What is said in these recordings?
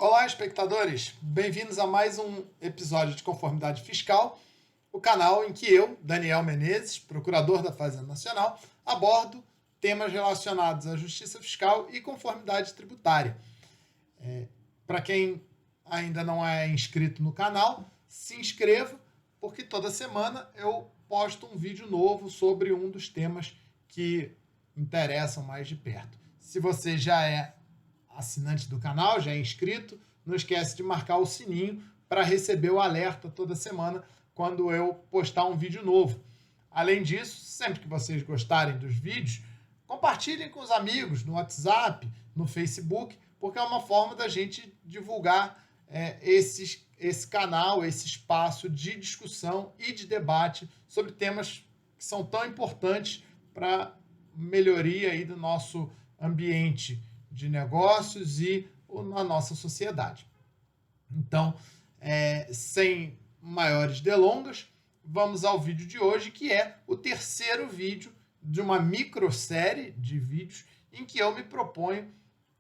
Olá, espectadores! Bem-vindos a mais um episódio de Conformidade Fiscal, o canal em que eu, Daniel Menezes, procurador da Fazenda Nacional, abordo temas relacionados à justiça fiscal e conformidade tributária. Para quem ainda não é inscrito no canal, se inscreva, porque toda semana eu posto um vídeo novo sobre um dos temas que interessam mais de perto. Se você já é assinante do canal, já é inscrito, não esquece de marcar o sininho para receber o alerta toda semana quando eu postar um vídeo novo. Além disso, sempre que vocês gostarem dos vídeos, compartilhem com os amigos no WhatsApp, no Facebook, porque é uma forma da gente divulgar esse canal, esse espaço de discussão e de debate sobre temas que são tão importantes para melhoria aí do nosso ambiente de negócios e na nossa sociedade. Então, sem maiores delongas, vamos ao vídeo de hoje, que é o terceiro vídeo de uma microsérie de vídeos em que eu me proponho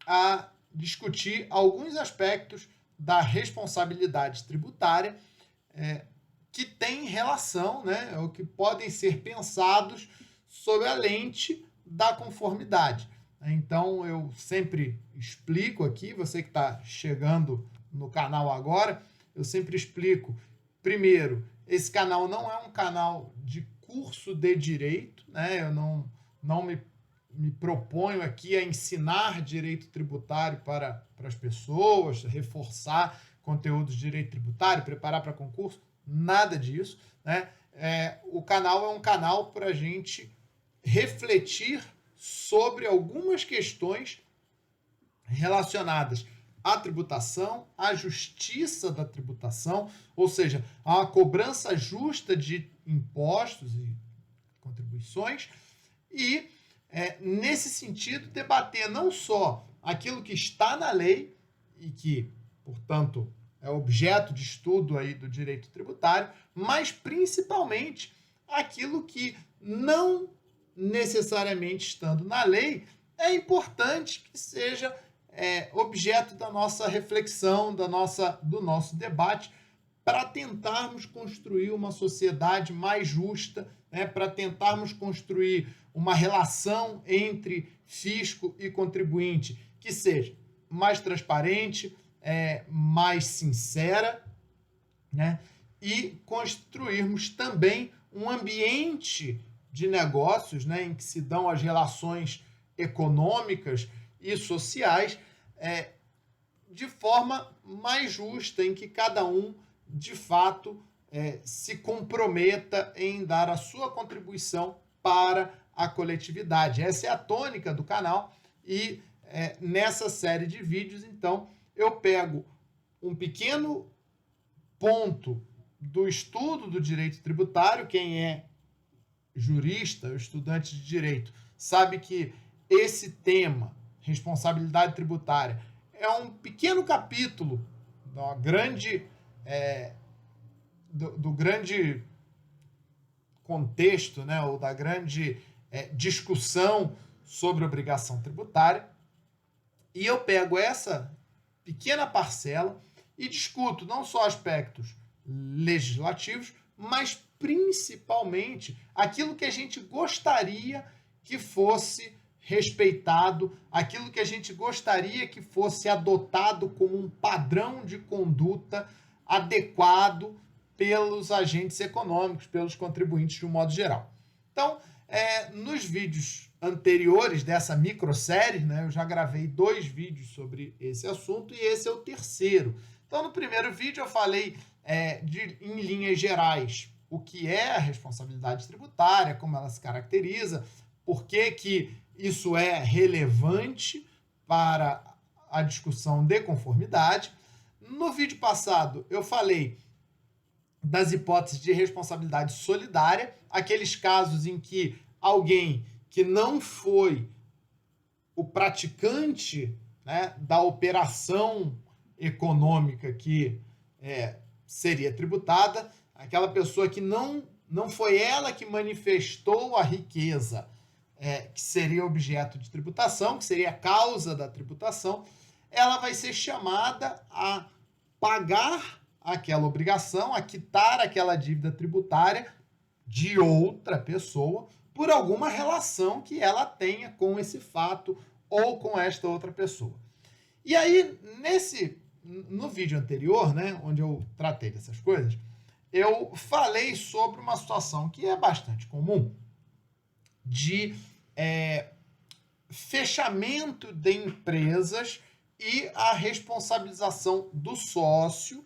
a discutir alguns aspectos da responsabilidade tributária que têm relação, ou que podem ser pensados sob a lente da conformidade. Então, eu sempre explico aqui, você que está chegando no canal agora, eu sempre explico. Primeiro, esse canal não é um canal de curso de direito, eu não me proponho aqui a ensinar direito tributário para as pessoas, reforçar conteúdos de direito tributário, preparar para concurso, nada disso. O canal é um canal para a gente refletir sobre algumas questões relacionadas à tributação, à justiça da tributação, ou seja, a uma cobrança justa de impostos e contribuições, e, nesse sentido, debater não só aquilo que está na lei e que, portanto, é objeto de estudo aí do direito tributário, mas principalmente aquilo que não necessariamente estando na lei, é importante que seja objeto da nossa reflexão, do nosso debate, para tentarmos construir uma sociedade mais justa, para tentarmos construir uma relação entre fisco e contribuinte que seja mais transparente, mais sincera, e construirmos também um ambiente de negócios, em que se dão as relações econômicas e sociais de forma mais justa, em que cada um, de fato, se comprometa em dar a sua contribuição para a coletividade. Essa é a tônica do canal e nessa série de vídeos, então, eu pego um pequeno ponto do estudo do direito tributário. Quem é jurista, estudante de direito, sabe que esse tema, responsabilidade tributária, é um pequeno capítulo do grande contexto, ou da grande discussão sobre obrigação tributária, e eu pego essa pequena parcela e discuto não só aspectos legislativos, mas principalmente aquilo que a gente gostaria que fosse respeitado, aquilo que a gente gostaria que fosse adotado como um padrão de conduta adequado pelos agentes econômicos, pelos contribuintes de um modo geral. Então, nos vídeos anteriores dessa microsérie, eu já gravei 2 vídeos sobre esse assunto e esse é o terceiro. Então, no primeiro vídeo eu falei em linhas gerais o que é a responsabilidade tributária, como ela se caracteriza, por que isso é relevante para a discussão de conformidade. No vídeo passado, eu falei das hipóteses de responsabilidade solidária, aqueles casos em que alguém que não foi o praticante da operação econômica que seria tributada, aquela pessoa que não foi ela que manifestou a riqueza que seria objeto de tributação, que seria a causa da tributação, ela vai ser chamada a pagar aquela obrigação, a quitar aquela dívida tributária de outra pessoa por alguma relação que ela tenha com esse fato ou com esta outra pessoa. E aí, no vídeo anterior, né, onde eu tratei dessas coisas, eu falei sobre uma situação que é bastante comum de fechamento de empresas e a responsabilização do sócio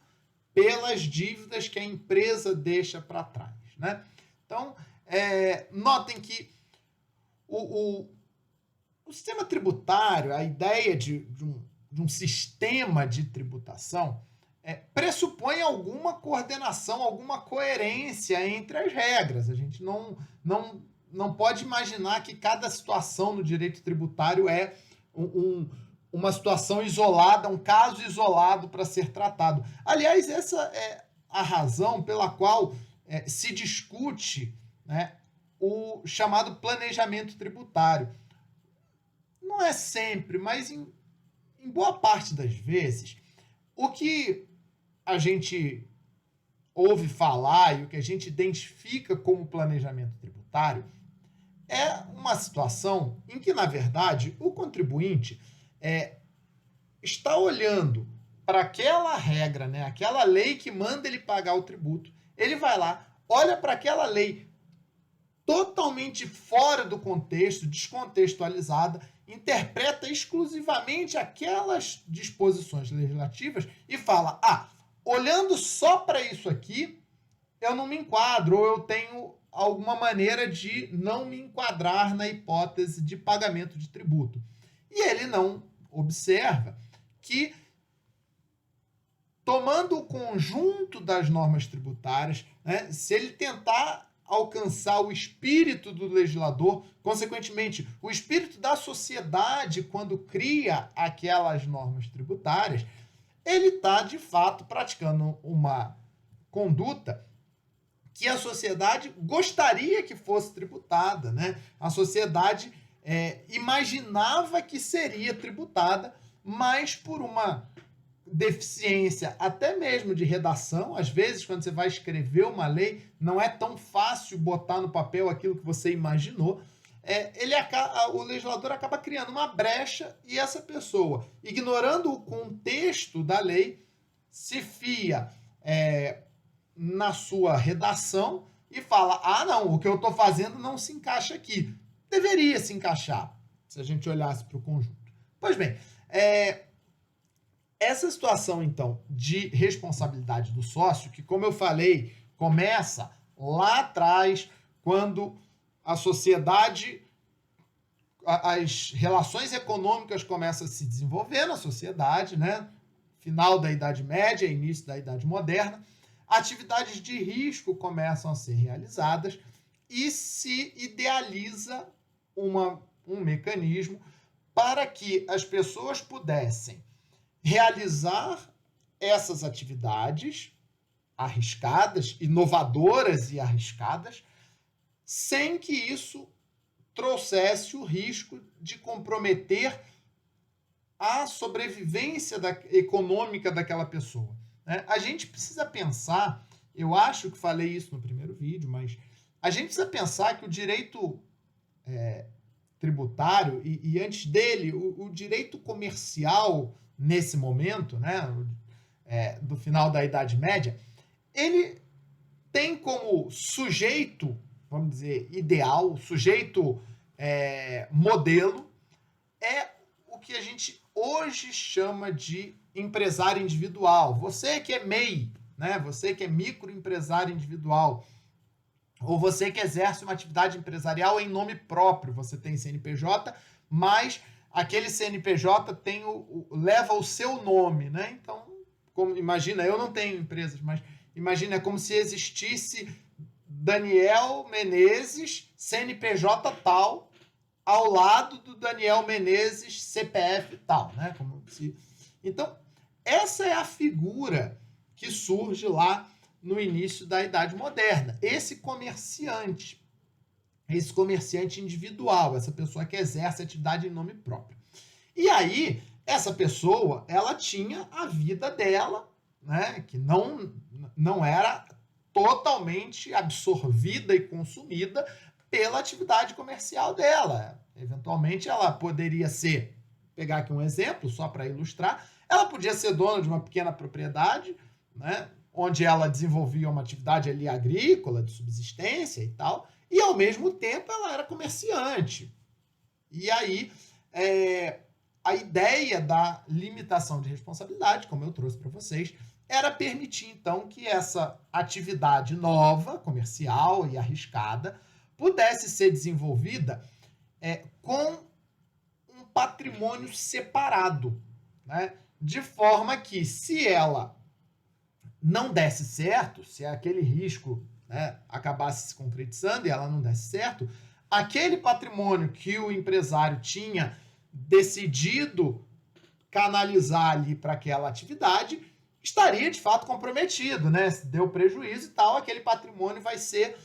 pelas dívidas que a empresa deixa para trás, né? Então, notem que o sistema tributário, a ideia de um sistema de tributação, pressupõe alguma coordenação, alguma coerência entre as regras. A gente não pode imaginar que cada situação no direito tributário é uma situação isolada, um caso isolado para ser tratado. Aliás, essa é a razão pela qual se discute, né, o chamado planejamento tributário. Não é sempre, mas em boa parte das vezes, o que a gente ouve falar e o que a gente identifica como planejamento tributário é uma situação em que, na verdade, o contribuinte está olhando para aquela regra, né, aquela lei que manda ele pagar o tributo. Ele vai lá, olha para aquela lei totalmente fora do contexto, descontextualizada, interpreta exclusivamente aquelas disposições legislativas e fala: olhando só para isso aqui, eu não me enquadro, ou eu tenho alguma maneira de não me enquadrar na hipótese de pagamento de tributo. E ele não observa que, tomando o conjunto das normas tributárias, né, se ele tentar alcançar o espírito do legislador, consequentemente, o espírito da sociedade quando cria aquelas normas tributárias, ele está, de fato, praticando uma conduta que a sociedade gostaria que fosse tributada, né? A sociedade imaginava que seria tributada, mas por uma deficiência até mesmo de redação, às vezes quando você vai escrever uma lei, não é tão fácil botar no papel aquilo que você imaginou, o legislador acaba criando uma brecha e essa pessoa, ignorando o contexto da lei, se fia na sua redação e fala: não, o que eu estou fazendo não se encaixa aqui. Deveria se encaixar, se a gente olhasse para o conjunto. Pois bem, essa situação, então, de responsabilidade do sócio, que, como eu falei, começa lá atrás, quando a sociedade, as relações econômicas começam a se desenvolver na sociedade, né? Final da Idade Média, início da Idade Moderna, atividades de risco começam a ser realizadas e se idealiza um mecanismo para que as pessoas pudessem realizar essas atividades arriscadas, inovadoras e arriscadas, sem que isso trouxesse o risco de comprometer a sobrevivência econômica daquela pessoa. A gente precisa pensar, eu acho que falei isso no primeiro vídeo, mas a gente precisa pensar que o direito tributário e antes dele, o direito comercial nesse momento, né, do final da Idade Média, ele tem como sujeito, vamos dizer, ideal, sujeito modelo, o que a gente hoje chama de empresário individual. Você que é MEI, né, você que é microempresário individual, ou você que exerce uma atividade empresarial em nome próprio, você tem CNPJ, mas aquele CNPJ leva o seu nome, né? Então, imagina, eu não tenho empresas, mas imagina, é como se existisse Daniel Menezes, CNPJ tal, ao lado do Daniel Menezes, CPF tal, né? Então, essa é a figura que surge lá no início da Idade Moderna. Esse comerciante individual, essa pessoa que exerce atividade em nome próprio. E aí, essa pessoa, ela tinha a vida dela, né, que não era totalmente absorvida e consumida pela atividade comercial dela. Eventualmente, ela poderia ser, pegar aqui um exemplo, só para ilustrar, ela podia ser dona de uma pequena propriedade, né, onde ela desenvolvia uma atividade ali agrícola, de subsistência e tal, e ao mesmo tempo ela era comerciante. E aí, a ideia da limitação de responsabilidade, como eu trouxe para vocês, era permitir, então, que essa atividade nova, comercial e arriscada, pudesse ser desenvolvida com um patrimônio separado, né? De forma que, se ela não desse certo, se aquele risco, né, acabasse se concretizando e ela não desse certo, aquele patrimônio que o empresário tinha decidido canalizar ali para aquela atividade estaria de fato comprometido, né? Se deu prejuízo e tal, aquele patrimônio vai ser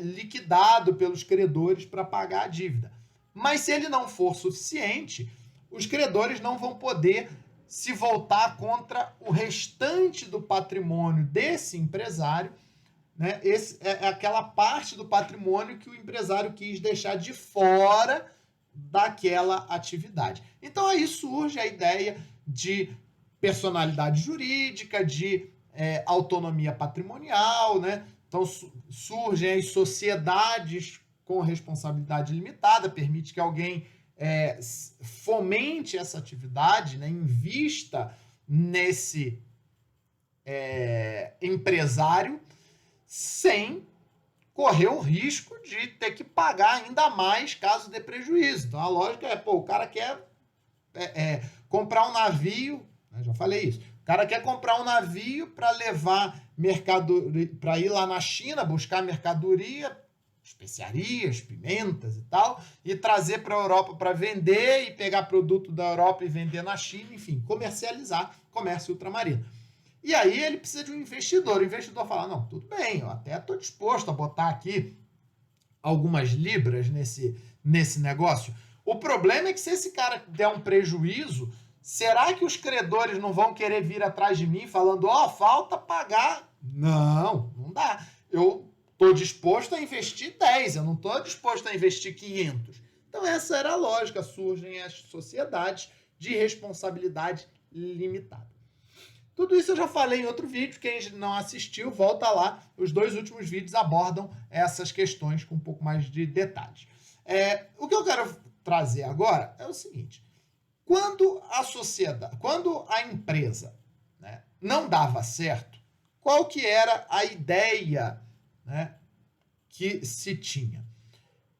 liquidado pelos credores para pagar a dívida. Mas se ele não for suficiente, os credores não vão poder se voltar contra o restante do patrimônio desse empresário, né? Esse é aquela parte do patrimônio que o empresário quis deixar de fora daquela atividade. Então aí surge a ideia de personalidade jurídica, de autonomia patrimonial, né? Então surgem as sociedades com responsabilidade limitada, permite que alguém fomente essa atividade, né? Invista nesse empresário sem correr o risco de ter que pagar ainda mais caso dê prejuízo. Então a lógica é, o cara quer comprar um navio, né, já falei isso, o cara quer comprar um navio para levar mercadoria, para ir lá na China buscar mercadoria, especiarias, pimentas e tal, e trazer para a Europa para vender e pegar produto da Europa e vender na China, enfim, comercializar, comércio ultramarino. E aí ele precisa de um investidor. O investidor fala, não, tudo bem, eu até estou disposto a botar aqui algumas libras nesse negócio. O problema é que se esse cara der um prejuízo, será que os credores não vão querer vir atrás de mim falando, falta pagar? Não, não dá. Eu estou disposto a investir 10, eu não estou disposto a investir 500. Então essa era a lógica, surgem as sociedades de responsabilidade limitada. Tudo isso eu já falei em outro vídeo, quem não assistiu, volta lá, os 2 últimos vídeos abordam essas questões com um pouco mais de detalhes. O que eu quero trazer agora é o seguinte, quando a empresa, né, não dava certo, qual que era a ideia, né, que se tinha?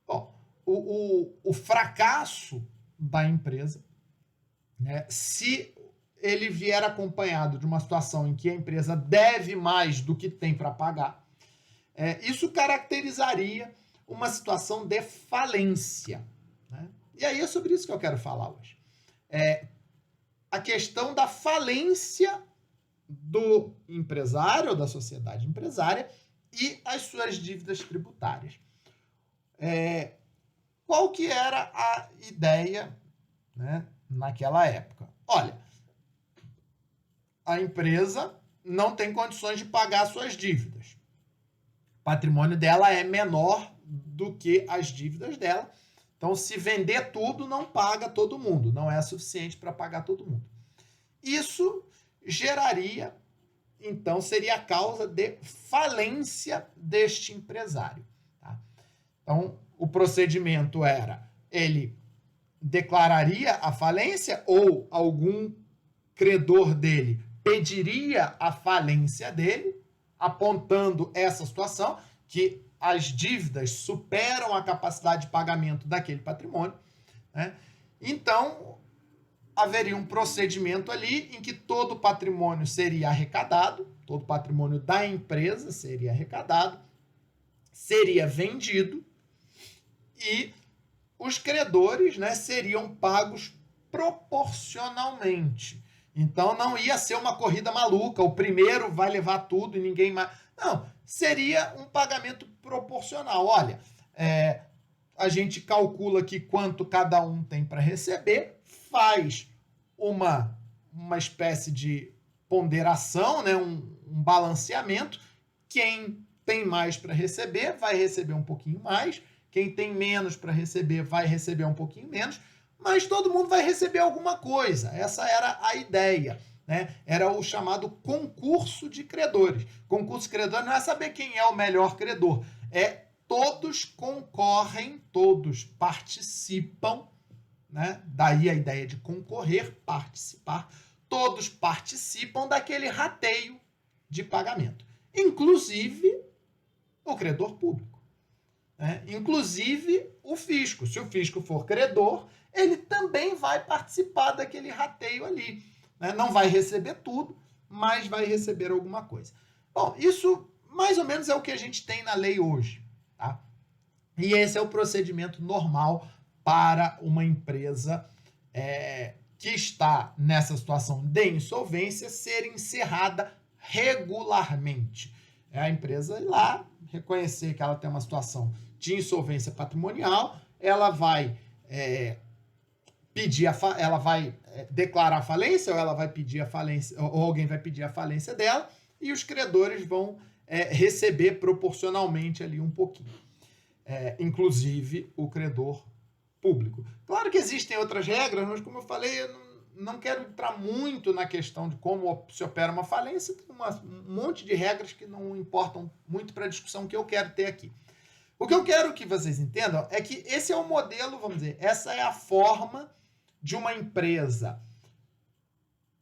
Bom, o fracasso da empresa, né, se ele vier acompanhado de uma situação em que a empresa deve mais do que tem para pagar, isso caracterizaria uma situação de falência, né? E aí é sobre isso que eu quero falar hoje. A questão da falência do empresário ou da sociedade empresária e as suas dívidas tributárias. Qual que era a ideia, né, naquela época? Olha, a empresa não tem condições de pagar suas dívidas. O patrimônio dela é menor do que as dívidas dela. Então, se vender tudo, não paga todo mundo. Não é suficiente para pagar todo mundo. Isso geraria, então, seria a causa de falência deste empresário. Tá? Então, o procedimento era, ele declararia a falência ou algum credor dele pediria a falência dele, apontando essa situação, que as dívidas superam a capacidade de pagamento daquele patrimônio, né? Então, haveria um procedimento ali em que todo o patrimônio seria arrecadado, todo o patrimônio da empresa seria arrecadado, seria vendido e os credores, né, seriam pagos proporcionalmente. Então não ia ser uma corrida maluca, o primeiro vai levar tudo e ninguém mais. Não, seria um pagamento proporcional. Olha, a gente calcula aqui quanto cada um tem para receber, faz uma espécie de ponderação, né? um balanceamento. Quem tem mais para receber vai receber um pouquinho mais, quem tem menos para receber vai receber um pouquinho menos, mas todo mundo vai receber alguma coisa. Essa era a ideia, né? Era o chamado concurso de credores. Concurso de credores não é saber quem é o melhor credor, é todos concorrem, todos participam, né? Daí a ideia de concorrer, participar, todos participam daquele rateio de pagamento, inclusive o credor público. Inclusive o fisco. Se o fisco for credor, ele também vai participar daquele rateio ali. Não vai receber tudo, mas vai receber alguma coisa. Bom, isso mais ou menos é o que a gente tem na lei hoje. Tá? E esse é o procedimento normal para uma empresa que está nessa situação de insolvência ser encerrada regularmente. A empresa ir lá, reconhecer que ela tem uma situação de insolvência patrimonial, ela vai ela vai declarar a falência, ou ela vai pedir a falência, ou alguém vai pedir a falência dela, e os credores vão receber proporcionalmente ali um pouquinho. Inclusive o credor público. Claro que existem outras regras, mas como eu falei, eu não quero entrar muito na questão de como se opera uma falência, tem um monte de regras que não importam muito para a discussão que eu quero ter aqui. O que eu quero que vocês entendam é que esse é o modelo, vamos dizer, essa é a forma de uma empresa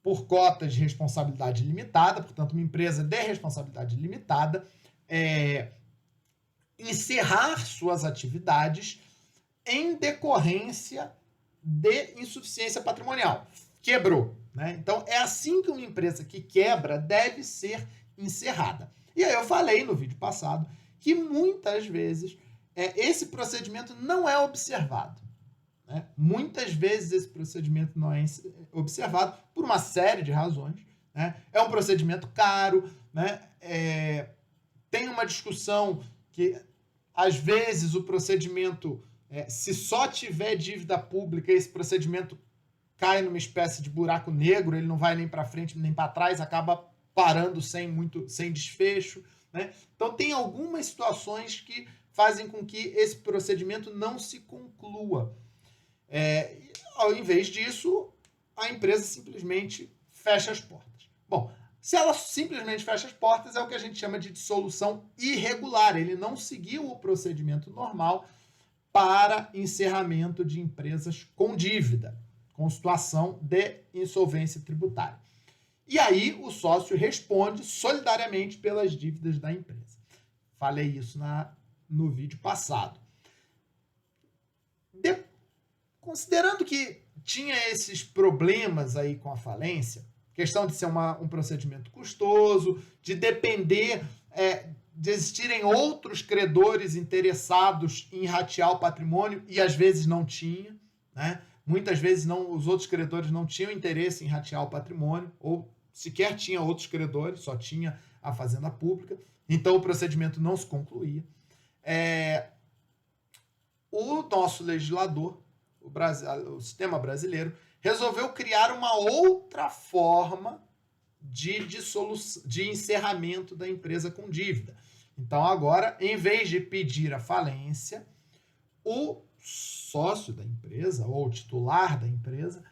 por cotas de responsabilidade limitada, portanto, uma empresa de responsabilidade limitada, encerrar suas atividades em decorrência de insuficiência patrimonial. Quebrou. Né? Então, é assim que uma empresa que quebra deve ser encerrada. E aí eu falei no vídeo passado que muitas vezes esse procedimento não é observado. Né? Muitas vezes esse procedimento não é observado por uma série de razões. Né? É um procedimento caro, né? Tem uma discussão que, às vezes, o procedimento, se só tiver dívida pública, esse procedimento cai numa espécie de buraco negro, ele não vai nem para frente nem para trás, acaba parando sem desfecho. Né? Então, tem algumas situações que fazem com que esse procedimento não se conclua. Ao invés disso, a empresa simplesmente fecha as portas. Bom, se ela simplesmente fecha as portas, é o que a gente chama de dissolução irregular. Ele não seguiu o procedimento normal para encerramento de empresas com dívida, com situação de insolvência tributária. E aí o sócio responde solidariamente pelas dívidas da empresa. Falei isso no vídeo passado. Considerando que tinha esses problemas aí com a falência, questão de ser um procedimento custoso, de depender, de existirem outros credores interessados em ratear o patrimônio e às vezes não tinha, né? Muitas vezes os outros credores não tinham interesse em ratear o patrimônio, ou sequer tinha outros credores, só tinha a Fazenda Pública, então o procedimento não se concluía. O nosso legislador, o sistema brasileiro, resolveu criar uma outra forma de encerramento da empresa com dívida. Então, agora, em vez de pedir a falência, o sócio da empresa, ou o titular da empresa,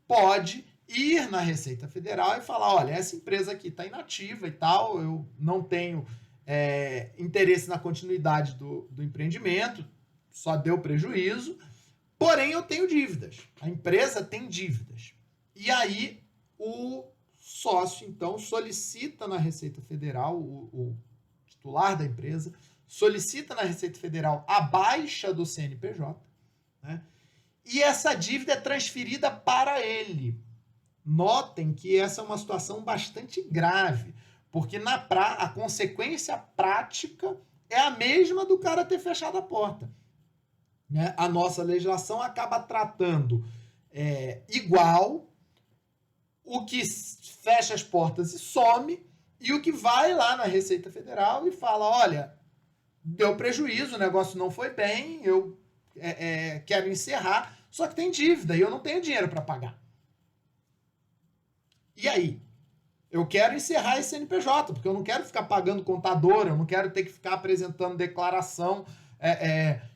pode ir na Receita Federal e falar, olha, essa empresa aqui está inativa e tal, eu não tenho interesse na continuidade do empreendimento, só deu prejuízo, porém eu tenho dívidas. A empresa tem dívidas. E aí o sócio, então, solicita na Receita Federal, o titular da empresa, solicita na Receita Federal a baixa do CNPJ, né? E essa dívida é transferida para ele. Notem que essa é uma situação bastante grave, porque a consequência prática é a mesma do cara ter fechado a porta. Né? A nossa legislação acaba tratando igual o que fecha as portas e some e o que vai lá na Receita Federal e fala, olha, deu prejuízo, o negócio não foi bem, eu quero encerrar, só que tem dívida e eu não tenho dinheiro para pagar. E aí? Eu quero encerrar esse CNPJ, porque eu não quero ficar pagando contador, eu não quero ter que ficar apresentando declaração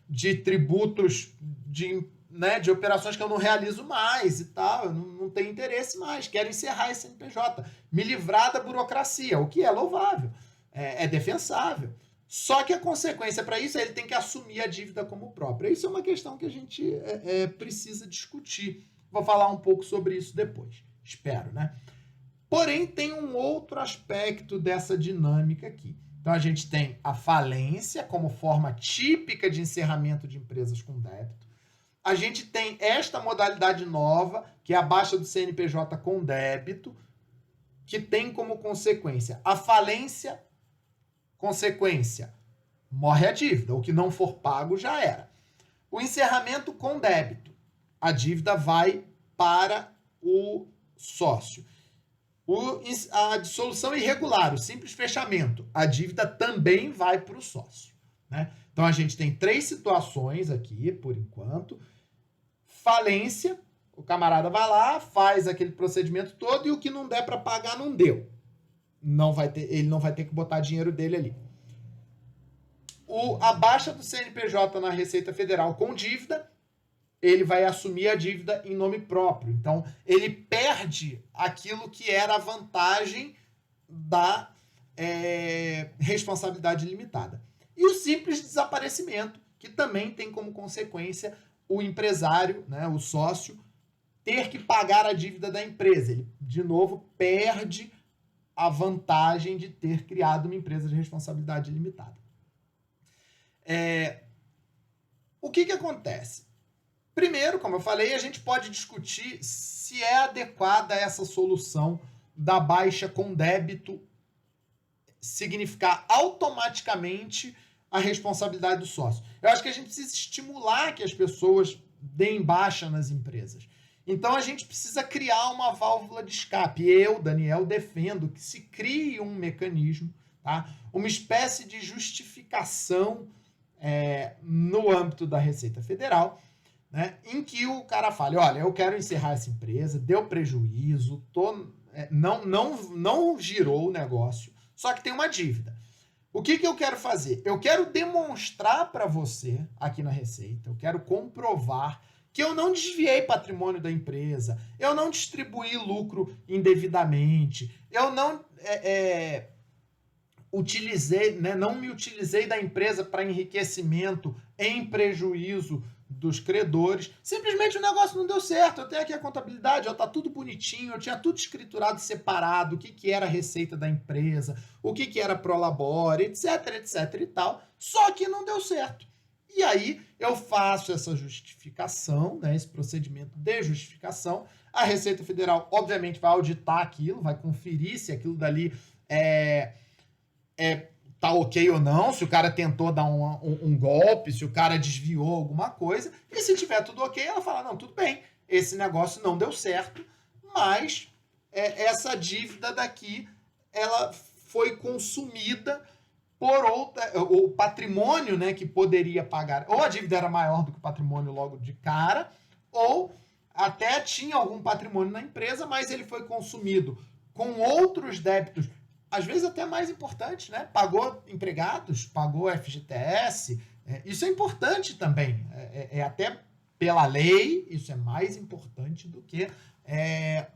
de tributos de operações que eu não realizo mais e tal, eu não tenho interesse mais, quero encerrar esse CNPJ, me livrar da burocracia, o que é louvável, é defensável. Só que a consequência para isso é ele tem que assumir a dívida como própria. Isso é uma questão que a gente precisa discutir. Vou falar um pouco sobre isso depois, espero, né? Porém, tem um outro aspecto dessa dinâmica aqui. Então, a gente tem a falência como forma típica de encerramento de empresas com débito. A gente tem esta modalidade nova, que é a baixa do CNPJ com débito, que tem como consequência a falência, consequência, morre a dívida. O que não for pago já era. O encerramento com débito, a dívida vai para o sócio. A dissolução irregular, o simples fechamento, a dívida também vai para o sócio, né? Então a gente tem 3 situações aqui, por enquanto. Falência, o camarada vai lá, faz aquele procedimento todo e o que não der para pagar não deu. Ele não vai ter que botar dinheiro dele ali. A baixa do CNPJ na Receita Federal com dívida, ele vai assumir a dívida em nome próprio. Então, ele perde aquilo que era a vantagem da responsabilidade limitada. E o simples desaparecimento, que também tem como consequência o empresário, né, o sócio, ter que pagar a dívida da empresa. Ele, de novo, perde a vantagem de ter criado uma empresa de responsabilidade limitada. O que acontece? Primeiro, como eu falei, a gente pode discutir se é adequada essa solução da baixa com débito significar automaticamente a responsabilidade do sócio. Eu acho que a gente precisa estimular que as pessoas deem baixa nas empresas. Então, a gente precisa criar uma válvula de escape. Eu, Daniel, defendo que se crie um mecanismo, tá? Uma espécie de justificação no âmbito da Receita Federal, né, em que o cara fale, olha, eu quero encerrar essa empresa, deu prejuízo, não girou o negócio, só que tem uma dívida. O que eu quero fazer? Eu quero demonstrar para você, aqui na Receita, eu quero comprovar que eu não desviei patrimônio da empresa, eu não distribuí lucro indevidamente, eu não não me utilizei da empresa para enriquecimento em prejuízo dos credores. Simplesmente o negócio não deu certo. Eu tenho aqui a contabilidade, está tudo bonitinho, eu tinha tudo escriturado separado, o que era a receita da empresa, o que era prolabore, etc, etc e tal. Só que não deu certo. E aí eu faço essa justificação, né, esse procedimento de justificação. A Receita Federal, obviamente, vai auditar aquilo, vai conferir se aquilo dali tá ok ou não, se o cara tentou dar um golpe, se o cara desviou alguma coisa, e se tiver tudo ok, ela fala, não, tudo bem, esse negócio não deu certo, mas essa dívida daqui, ela foi consumida por o patrimônio, né, que poderia pagar, ou a dívida era maior do que o patrimônio logo de cara, ou até tinha algum patrimônio na empresa, mas ele foi consumido com outros débitos, às vezes até mais importante, né? Pagou empregados, pagou FGTS, isso é importante também, até pela lei, isso é mais importante do que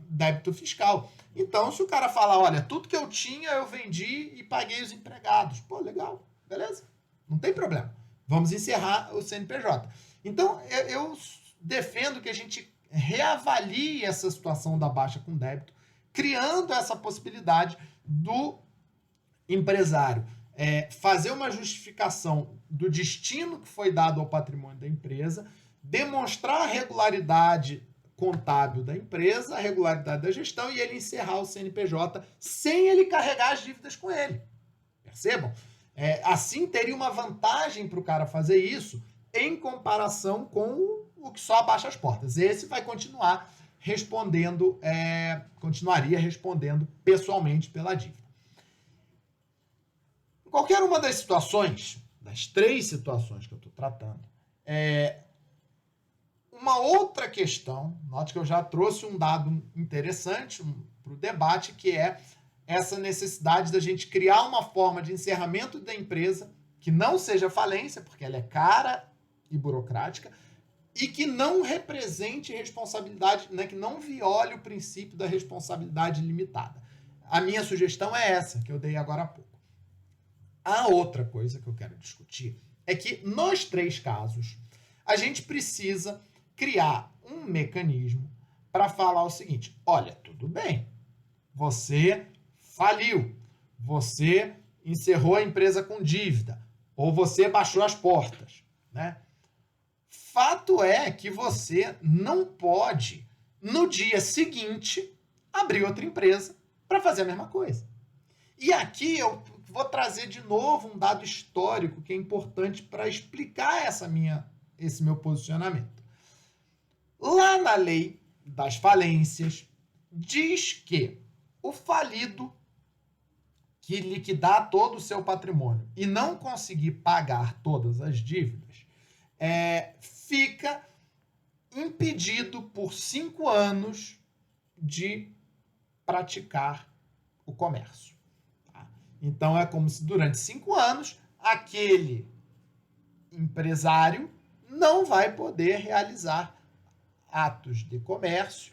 débito fiscal. Então, se o cara falar, olha, tudo que eu tinha eu vendi e paguei os empregados, pô, legal, beleza, não tem problema, vamos encerrar o CNPJ. Então, eu defendo que a gente reavalie essa situação da baixa com débito, criando essa possibilidade do empresário fazer uma justificação do destino que foi dado ao patrimônio da empresa, demonstrar a regularidade contábil da empresa, a regularidade da gestão e ele encerrar o CNPJ sem ele carregar as dívidas com ele. Percebam? Assim teria uma vantagem para o cara fazer isso em comparação com o que só abaixa as portas. Esse vai continuar continuaria respondendo pessoalmente pela dívida. Em qualquer uma das situações, das 3 situações que eu estou tratando, uma outra questão, note que eu já trouxe um dado interessante o debate, que é essa necessidade da gente criar uma forma de encerramento da empresa que não seja falência, porque ela é cara e burocrática, e que não represente responsabilidade, né, que não viole o princípio da responsabilidade limitada. A minha sugestão é essa, que eu dei agora há pouco. A outra coisa que eu quero discutir é que, nos 3 casos, a gente precisa criar um mecanismo para falar o seguinte: olha, tudo bem, você faliu, você encerrou a empresa com dívida, ou você baixou as portas, né? Fato é que você não pode, no dia seguinte, abrir outra empresa para fazer a mesma coisa. E aqui eu vou trazer de novo um dado histórico que é importante para explicar esse meu posicionamento. Lá na lei das falências, diz que o falido que liquidar todo o seu patrimônio e não conseguir pagar todas as dívidas, fica impedido por 5 anos de praticar o comércio. Tá? Então, é como se durante 5 anos aquele empresário não vai poder realizar atos de comércio,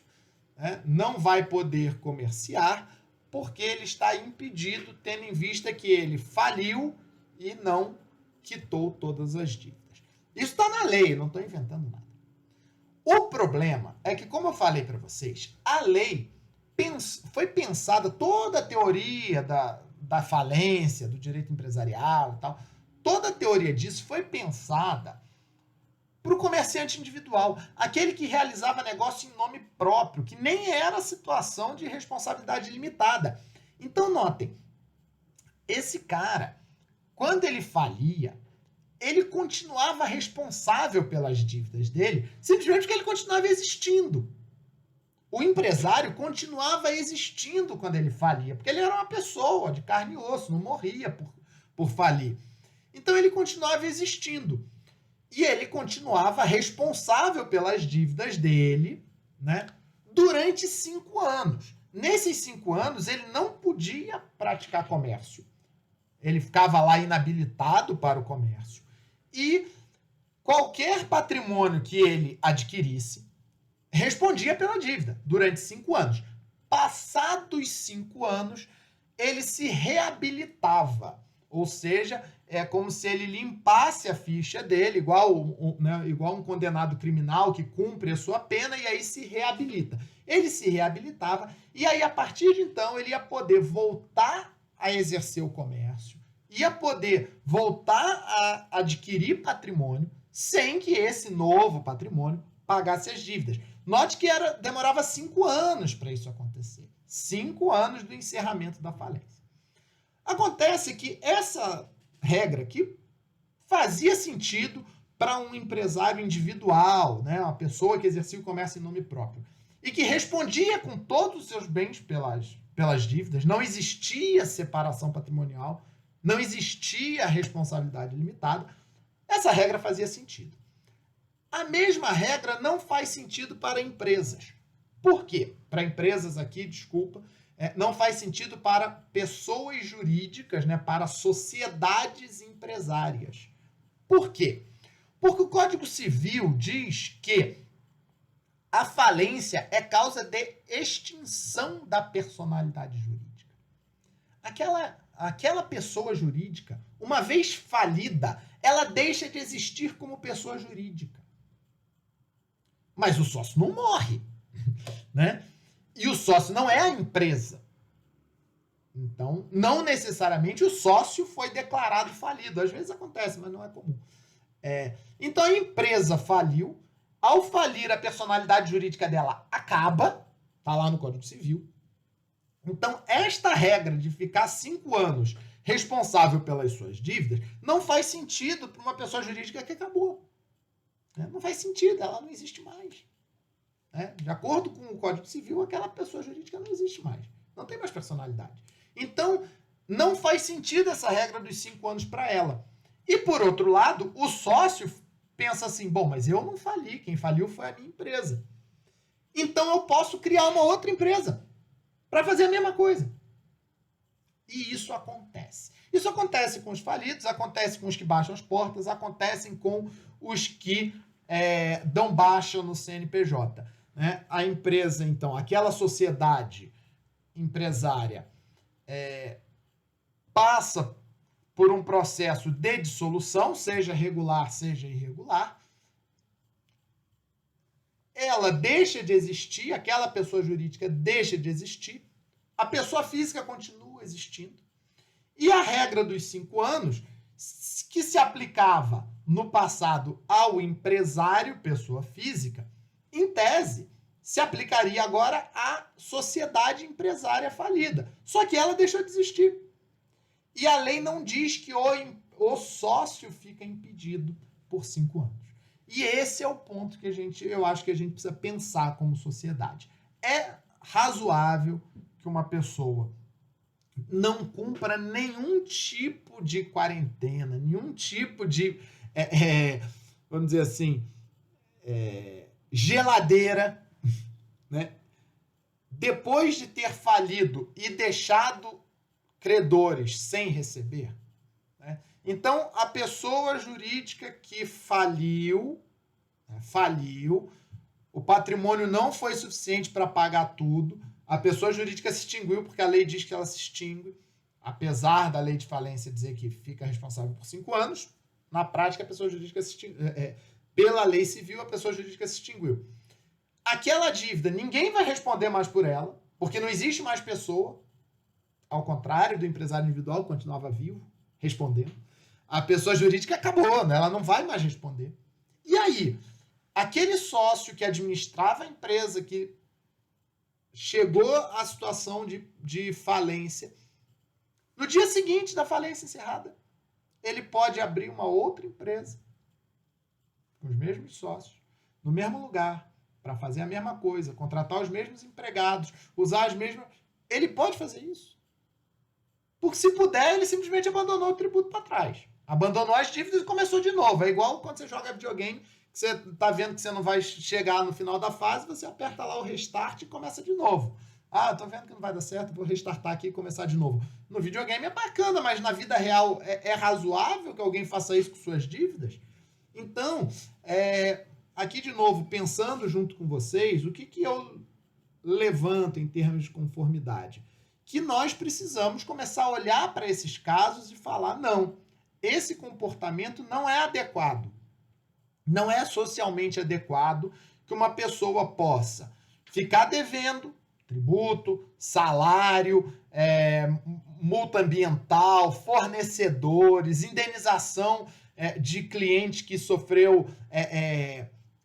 né? Não vai poder comerciar, porque ele está impedido, tendo em vista que ele faliu e não quitou todas as dívidas. Isso está na lei, não estou inventando nada. O problema é que, como eu falei para vocês, a lei foi pensada, toda a teoria da falência, do direito empresarial e tal, toda a teoria disso foi pensada para o comerciante individual, aquele que realizava negócio em nome próprio, que nem era situação de responsabilidade limitada. Então, notem, esse cara, quando ele falia, ele continuava responsável pelas dívidas dele, simplesmente porque ele continuava existindo. O empresário continuava existindo quando ele falia, porque ele era uma pessoa de carne e osso, não morria por falir. Então, ele continuava existindo. E ele continuava responsável pelas dívidas dele, né, durante 5 anos. Nesses 5 anos, ele não podia praticar comércio. Ele ficava lá inabilitado para o comércio. E qualquer patrimônio que ele adquirisse respondia pela dívida durante 5 anos. Passados 5 anos, ele se reabilitava. Ou seja, é como se ele limpasse a ficha dele, igual um condenado criminal que cumpre a sua pena e aí se reabilita. Ele se reabilitava e aí, a partir de então, ele ia poder voltar a exercer o comércio, ia poder voltar a adquirir patrimônio sem que esse novo patrimônio pagasse as dívidas. Note que demorava 5 anos para isso acontecer. 5 anos do encerramento da falência. Acontece que essa regra aqui fazia sentido para um empresário individual, né? Uma pessoa que exercia o comércio em nome próprio e que respondia com todos os seus bens pelas dívidas. Não existia separação patrimonial, não existia responsabilidade limitada. Essa regra fazia sentido. A mesma regra não faz sentido para empresas. Por quê? Para empresas aqui, desculpa, não faz sentido para pessoas jurídicas, né, para sociedades empresárias. Por quê? Porque o Código Civil diz que a falência é causa de extinção da personalidade jurídica. Aquela pessoa jurídica, uma vez falida, ela deixa de existir como pessoa jurídica. Mas o sócio não morre, né? E o sócio não é a empresa. Então, não necessariamente o sócio foi declarado falido. Às vezes acontece, mas não é comum. Então, a empresa faliu. Ao falir, a personalidade jurídica dela acaba. Está lá no Código Civil. Então, esta regra de ficar 5 anos responsável pelas suas dívidas não faz sentido para uma pessoa jurídica que acabou. Não faz sentido, ela não existe mais. De acordo com o Código Civil, aquela pessoa jurídica não existe mais. Não tem mais personalidade. Então, não faz sentido essa regra dos 5 anos para ela. E, por outro lado, o sócio pensa assim, bom, mas eu não fali, quem faliu foi a minha empresa. Então, eu posso criar uma outra empresa. para fazer a mesma coisa. E isso acontece. Isso acontece com os falidos, acontece com os que baixam as portas, acontece com os que dão baixa no CNPJ. Né? A empresa, então, aquela sociedade empresária passa por um processo de dissolução, seja regular, seja irregular. Ela deixa de existir, aquela pessoa jurídica deixa de existir, a pessoa física continua existindo. E a regra dos 5 anos, que se aplicava no passado ao empresário, pessoa física, em tese, se aplicaria agora à sociedade empresária falida. Só que ela deixou de existir. E a lei não diz que o sócio fica impedido por 5 anos. E esse é o ponto que eu acho que a gente precisa pensar como sociedade. É razoável que uma pessoa não cumpra nenhum tipo de quarentena, nenhum tipo de, vamos dizer assim, geladeira, né? Depois de ter falido e deixado credores sem receber. Né? Então, a pessoa jurídica que faliu, o patrimônio não foi suficiente para pagar tudo, a pessoa jurídica se extinguiu porque a lei diz que ela se extingue, apesar da lei de falência dizer que fica responsável por 5 anos, na prática a pessoa jurídica se extinguiu, pela lei civil a pessoa jurídica se extinguiu. Aquela dívida, ninguém vai responder mais por ela, porque não existe mais pessoa, ao contrário do empresário individual, que continuava vivo, respondendo. A pessoa jurídica acabou, né? Ela não vai mais responder. E aí, aquele sócio que administrava a empresa, que chegou à situação de falência, no dia seguinte da falência encerrada, ele pode abrir uma outra empresa, com os mesmos sócios, no mesmo lugar, para fazer a mesma coisa, contratar os mesmos empregados, usar as mesmas... Ele pode fazer isso. Porque se puder, ele simplesmente abandonou o tributo para trás. Abandonou as dívidas e começou de novo. É igual quando você joga videogame, que você está vendo que você não vai chegar no final da fase, você aperta lá o restart e começa de novo. Ah, estou vendo que não vai dar certo, vou restartar aqui e começar de novo. No videogame é bacana, mas na vida real é razoável que alguém faça isso com suas dívidas? Então, aqui de novo, pensando junto com vocês, o que eu levanto em termos de conformidade? Que nós precisamos começar a olhar para esses casos e falar, não, esse comportamento não é adequado. Não é socialmente adequado que uma pessoa possa ficar devendo tributo, salário, multa ambiental, fornecedores, indenização de cliente que sofreu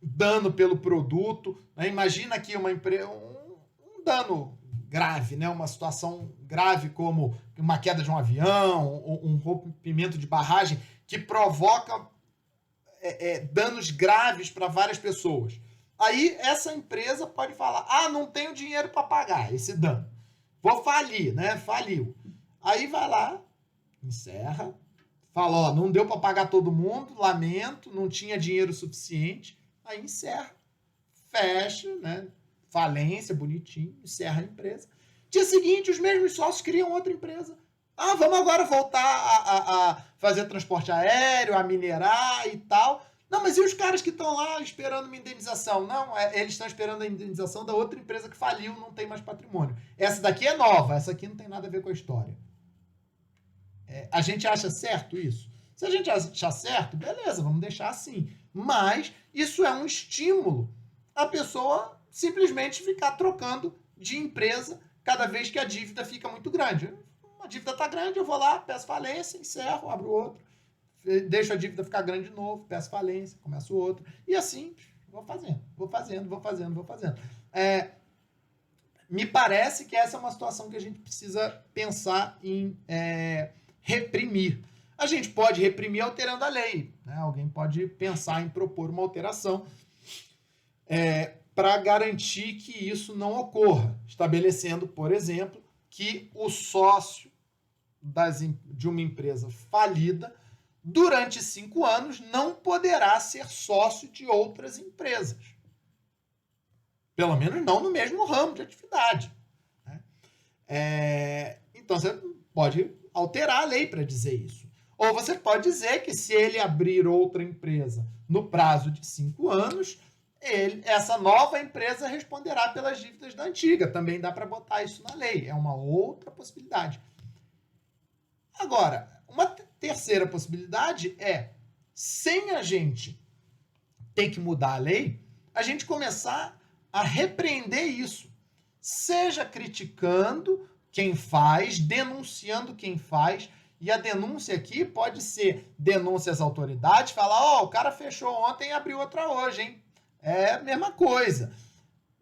dano pelo produto. Né? Imagina aqui um dano grave, né? Uma situação grave como uma queda de um avião, um rompimento de barragem que provoca danos graves para várias pessoas. Aí essa empresa pode falar, não tenho dinheiro para pagar esse dano. Vou falir, né? Faliu. Aí vai lá, encerra, fala, não deu para pagar todo mundo, lamento, não tinha dinheiro suficiente. Aí encerra, fecha, né? Falência, bonitinho, encerra a empresa. Dia seguinte, os mesmos sócios criam outra empresa. Vamos agora voltar a fazer transporte aéreo, a minerar e tal. Não, mas e os caras que estão lá esperando uma indenização? Não, eles estão esperando a indenização da outra empresa que faliu, não tem mais patrimônio. Essa daqui é nova, essa aqui não tem nada a ver com a história. A gente acha certo isso? Se a gente achar certo, beleza, vamos deixar assim. Mas isso é um estímulo a pessoa simplesmente ficar trocando de empresa cada vez que a dívida fica muito grande. A dívida está grande, eu vou lá, peço falência, encerro, abro outro, deixo a dívida ficar grande de novo, peço falência, começo outro. E assim, vou fazendo. Me parece que essa é uma situação que a gente precisa pensar em reprimir. A gente pode reprimir alterando a lei. Né? Alguém pode pensar em propor uma alteração para garantir que isso não ocorra, estabelecendo, por exemplo, que o sócio de uma empresa falida, durante 5 anos, não poderá ser sócio de outras empresas. Pelo menos não no mesmo ramo de atividade. Né? Então você pode alterar a lei para dizer isso. Ou você pode dizer que se ele abrir outra empresa no prazo de 5 anos, essa nova empresa responderá pelas dívidas da antiga. Também dá para botar isso na lei. É uma outra possibilidade. Agora, uma terceira possibilidade é, sem a gente ter que mudar a lei, a gente começar a repreender isso. Seja criticando quem faz, denunciando quem faz. E a denúncia aqui pode ser denúncia às autoridades, falar, o cara fechou ontem e abriu outra hoje, hein? É a mesma coisa.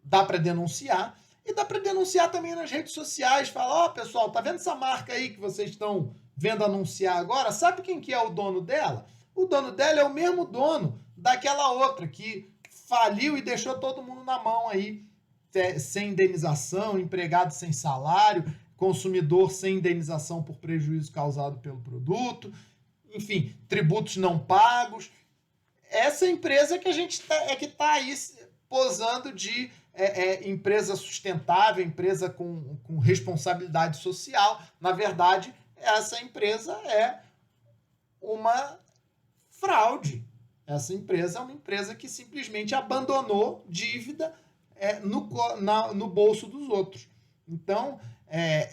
Dá para denunciar. E dá para denunciar também nas redes sociais. Falar, pessoal, tá vendo essa marca aí que vocês estão vendo anunciar agora? Sabe quem que é o dono dela? O dono dela é o mesmo dono daquela outra que faliu e deixou todo mundo na mão aí, sem indenização, empregado sem salário, consumidor sem indenização por prejuízo causado pelo produto, enfim, tributos não pagos. Essa empresa que a gente está aí posando de empresa sustentável, empresa com responsabilidade social. Na verdade, essa empresa é uma fraude. Essa empresa é uma empresa que simplesmente abandonou dívida no bolso dos outros. Então,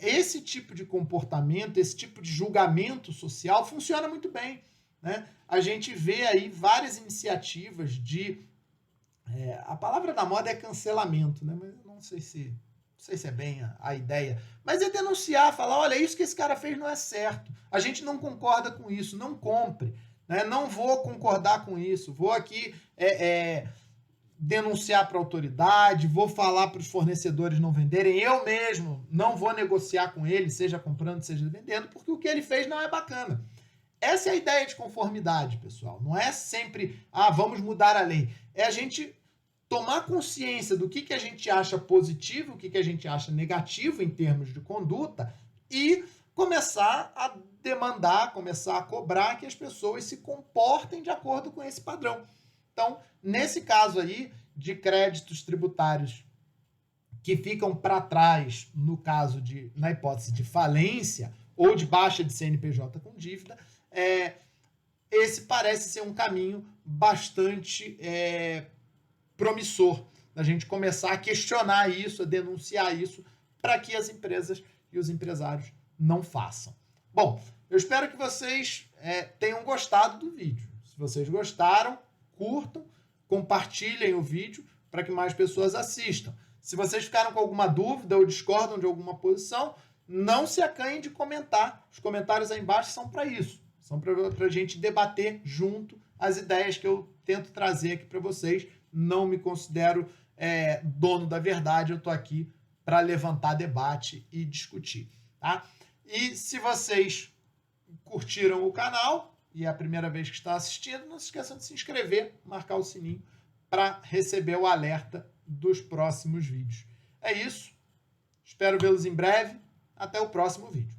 esse tipo de comportamento, esse tipo de julgamento social funciona muito bem, né? A gente vê aí várias iniciativas de... a palavra da moda é cancelamento, né? Mas eu não sei se é bem a ideia. Mas é denunciar, falar, olha, isso que esse cara fez não é certo. A gente não concorda com isso, não compre. Né? Não vou concordar com isso. Vou aqui denunciar para a autoridade, vou falar para os fornecedores não venderem. Eu mesmo não vou negociar com ele, seja comprando, seja vendendo, porque o que ele fez não é bacana. Essa é a ideia de conformidade, pessoal. Não é sempre, vamos mudar a lei. É a gente tomar consciência do que a gente acha positivo, o que a gente acha negativo em termos de conduta e começar a demandar, começar a cobrar que as pessoas se comportem de acordo com esse padrão. Então, nesse caso aí de créditos tributários que ficam para trás, na hipótese de falência ou de baixa de CNPJ com dívida, esse parece ser um caminho bastante promissor, da gente começar a questionar isso, a denunciar isso, para que as empresas e os empresários não façam. Bom, eu espero que vocês tenham gostado do vídeo. Se vocês gostaram, curtam, compartilhem o vídeo para que mais pessoas assistam. Se vocês ficaram com alguma dúvida ou discordam de alguma posição, não se acanhem de comentar. Os comentários aí embaixo são para isso. São para a gente debater junto as ideias que eu tento trazer aqui para vocês. Não me considero dono da verdade, eu estou aqui para levantar debate e discutir. Tá? E se vocês curtiram o canal e é a primeira vez que estão assistindo, não se esqueçam de se inscrever, marcar o sininho para receber o alerta dos próximos vídeos. É isso. Espero vê-los em breve. Até o próximo vídeo.